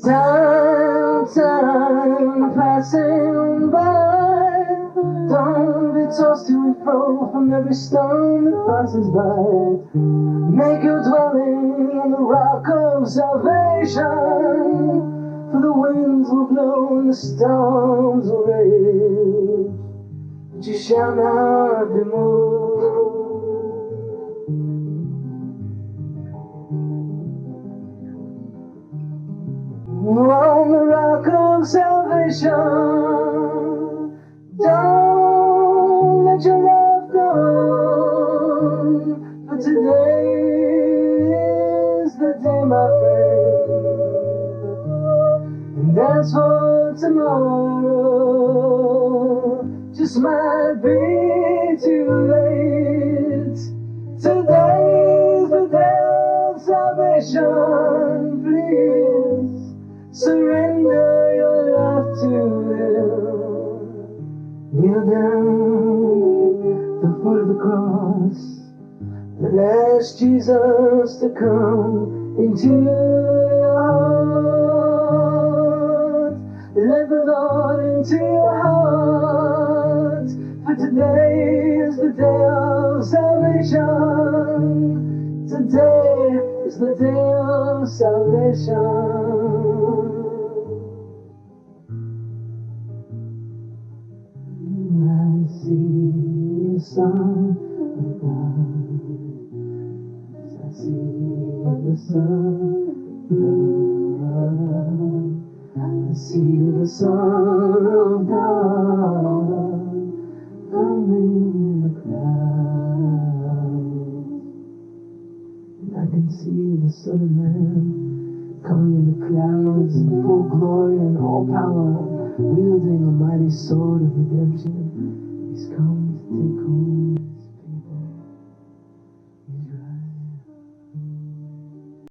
Time passing by. Don't be tossed to and fro from every stone that passes by. Make your dwelling on the rock of salvation, for the winds will blow and the storms will rage, but you shall not be moved. On the rock of salvation, don't let your love go, for today is the day, my friend, and that's for tomorrow just might be too late. Today's the day of salvation, please surrender your life to Him. Kneel down at the foot of the cross and ask Jesus to come into your heart. Let the Lord into your heart, for today is the day of salvation. Today is the day of salvation. I see the Son of God. I see the Son of God. I see the Son of God coming in the clouds. And I can see the Son of Man coming in the clouds in full glory and all power, wielding a mighty sword of redemption.